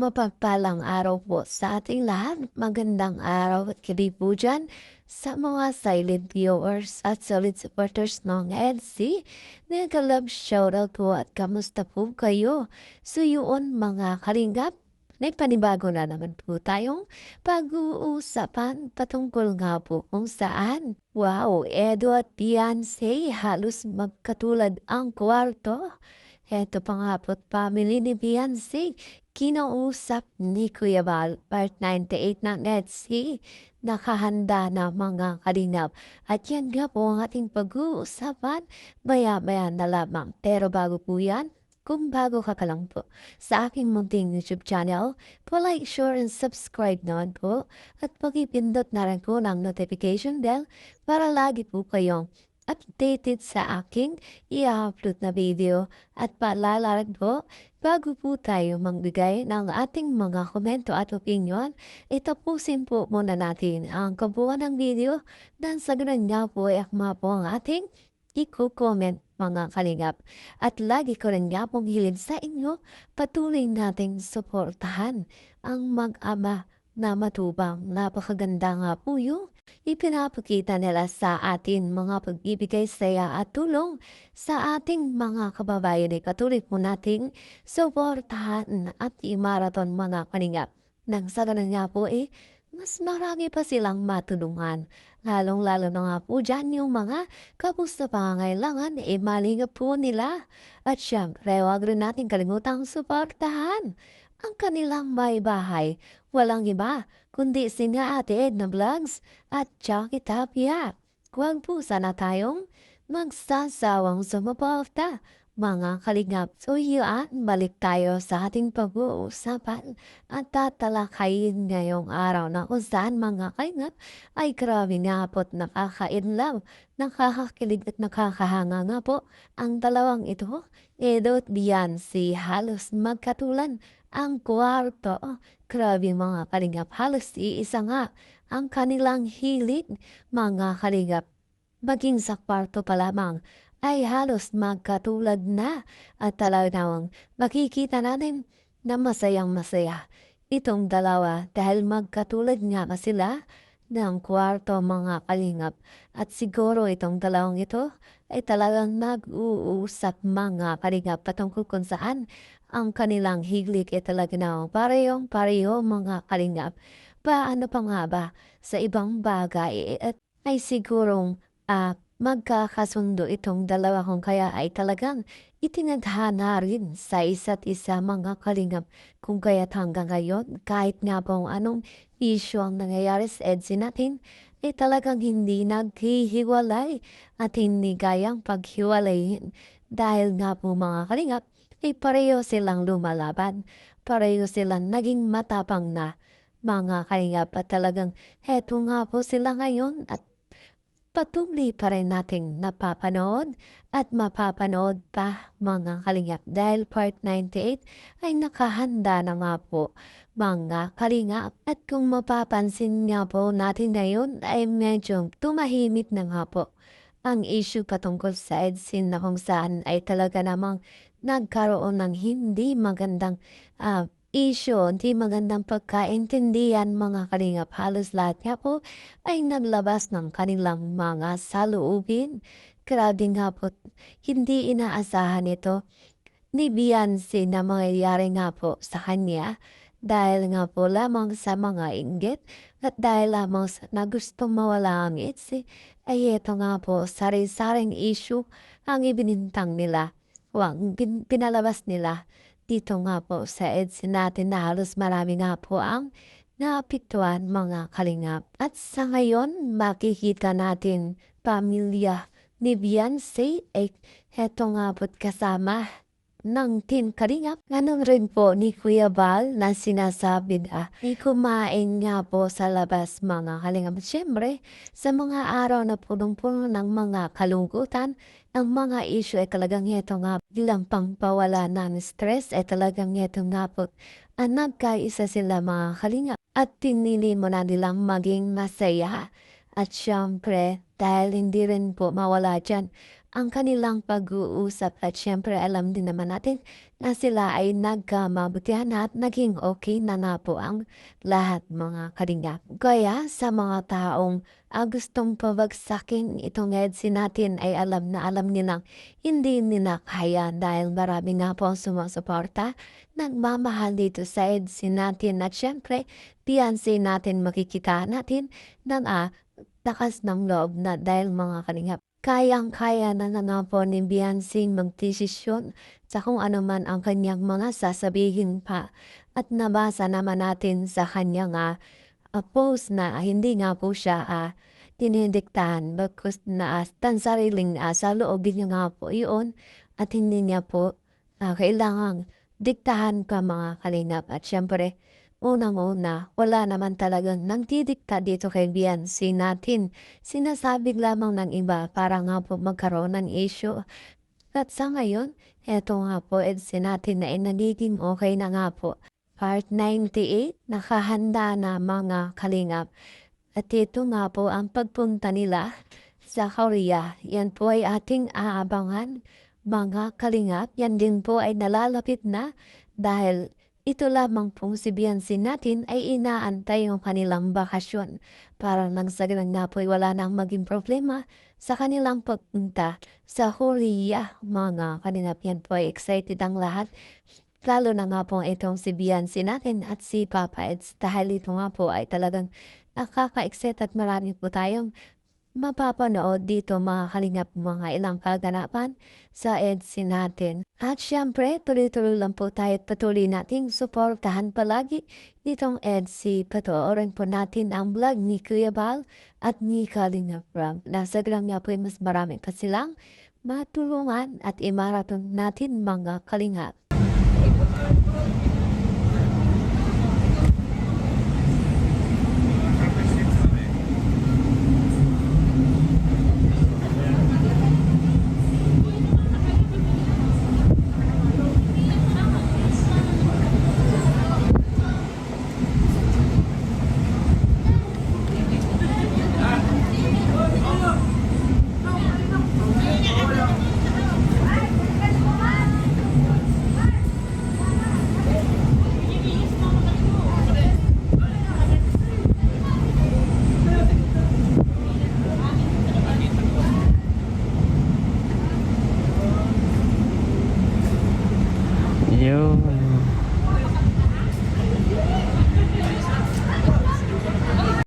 Mapagpalang araw po sa ating lahat. Magandang araw at gabi po dyan sa mga silent viewers at solid supporters ng EDC. Nag-love shoutout po at kamusta po kayo? So yun mga kalingap, may panibago na naman po tayong pag-uusapan patungkol nga po kung saan. Wow, Edo at Beyonce halos magkatulad ang kwarto. Heto pa nga po't family ni Beyonce, kinausap ni Kuya Bal, part 98 ng Etsy, nakahanda na mga kalingap. At yan nga po ang ating pag-uusapan, maya-maya na lamang. Pero bago po yan, kung bago ka pa lang po sa aking munting YouTube channel, like, share, and subscribe naman po. At pag-ipindot na rin po ng notification bell para lagi po kayong updated sa aking i-upload na video. At paalala rin po, bago po tayo magbigay ng ating mga komento at opinion, itapusin po muna natin ang kabuuan ng video dan sa ganun nga po ay akma po ang ating i-comment mga kalingap. At lagi ko rin nga pong hilid sa inyo, patuloy nating suportahan ang mag-ama na matubang. Napakaganda nga po yung ipinapakita nila sa atin mga pagbibigay saya at tulong sa ating mga kababayan ay patuloy po nating suportahan at i-marathon mga kalingap. Nang sa ganun nga po mas marami pa silang matulungan. Lalong-lalo na nga po dyan yung mga kapos na pangangailangan, malingap po nila. At syempre, huwag rin natin kalimutang suportahan ang kanilang may bahay. Walang iba, kundi sina Ate Edna Vlogs at Jackie Tapia. Huwag po sana tayong magsasawang sumuporta, mga kalingap. So yun, balik tayo sa ating pag-uusapan at tatalakayin ngayong araw na kung saan mga kalingap ay grabe nga po't nakaka-inlove, nakakakilig at nakakahanga nga po ang dalawang ito. Edo at Beyonce halos magkatulan ang kwarto. Grabe mga kalingap, halos iisa nga ang kanilang hilig mga kalingap. Maging sa kwarto pa lamang ay halos magkatulad na at talagang makikita natin na masayang masaya itong dalawa dahil magkatulad nga sila ng kwarto mga kalingap. At siguro itong dalawang ito ay talagang nag-uusap mga kalingap patungkol kung saan ang kanilang higlik ay talaga na parehong-pareho mga kalingap. Paano pa nga ba sa ibang bagay at ay sigurong magkakasundo itong dalawa kung kaya ay talagang itinadhana rin sa isa't isa mga kalingap. Kung kaya't hanggang ngayon, kahit nga pong anong issue ang nangyayari sa EDSI natin, talagang hindi naghihiwalay at hindi kayang paghiwalayin. Dahil nga po mga kalingap, pareho silang lumalaban, pareho silang naging matapang na mga kalingap at talagang heto nga po sila ngayon at patuloy pa rin nating napapanood at mapapanood pa mga kalingap dahil part 98 ay nakahanda na nga po mga kalingap. At kung mapapansin nga po natin ngayon ay medyo tumahimik na nga po ang issue patungkol sa EDSIN na kung saan ay talaga namang nagkaroon ng hindi magandang issue, hindi magandang pagkaintindihan mga kalingap. Halos lahat nga po ay naglabas ng kanilang mga saloobin. Grabe nga po, hindi inaasahan ito ni Beyonce na mangyayari nga po sa kanya dahil nga po lamang sa mga inggit at dahil lamang sa na gustong mawala ang itsi ay ito nga po sari-saring issue ang ibinintang nila. Pinalabas nila dito nga po sa EDSI natin na halos marami nga po ang naapektuhan mga kalingap. At sa ngayon, makikita natin pamilya ni Beyonce ay heto nga po't kasama ng Team Kalingap. Ganun rin po ni Kuya Bal na sinasabi na kumain nga po sa labas mga kalingap. Siyempre, sa mga araw na punong-puno ng mga kalungkutan, ang mga issue ay talagang heto nga bilang pangpawala ng stress ay talagang heto nga po nagkaisa sila mga kalingap at pinili mo na nilang maging masaya. At syempre, dahil hindi rin po mawala dyan ang kanilang pag-uusap at siyempre alam din naman natin na sila ay nagkamabutihan at naging okay na nga po ang lahat mga kalingap. Kaya sa mga taong gustong pabagsakin itong EDSI natin ay alam na alam nilang hindi nila kaya dahil marami nga po ang sumusuporta, nagmamahal dito sa EDSI natin at siyempre Beyonce natin makikita natin ng lakas ng loob na dahil mga kalingap. Kayang-kaya na nga po ni Beyonce magdesisyon sa kung ano man ang kanyang mga sasabihin pa. At nabasa naman natin sa kanyang post na hindi nga po siya dinidiktahan bagkus na sariling saloobin niya nga po iyon at hindi niya po kailangang diktahan ka mga kalingap. At siyempre, unang-una, wala naman talagang nagdidikta dito kay Beyonce natin. Sinasabi lamang ng iba para nga po magkaroon ng issue. At sa ngayon, eto nga po EDSI natin na nagiging okay na nga po. Part 98, nakahanda na mga kalingap. At ito nga po ang pagpunta nila sa Korea. Yan po ay ating aabangan mga kalingap. Yan din po ay nalalapit na dahil ito lamang pong si Beyonce natin ay inaantay yung kanilang bakasyon para nang sa ganun nga po ay wala nang maging problema sa kanilang pagpunta sa Korea. Mga kalingap, yan po ay excited ang lahat. Lalo na nga po itong si Beyonce natin at si Papa Eds dahil ito nga po ay talagang nakaka-excite at marami po tayong mapapanood dito mga kalingap mga ilang kaganapan sa EDSI natin. At syempre, tuloy-tuloy lang po tayo at patuloy nating suportahan palagi ditong EDSI. Patoorin po natin ang vlog ni Kuya Bal at ni Kalingap Ram. Nasa gram niya po mas marami pa silang matulungan at imaraton natin mga kalingap.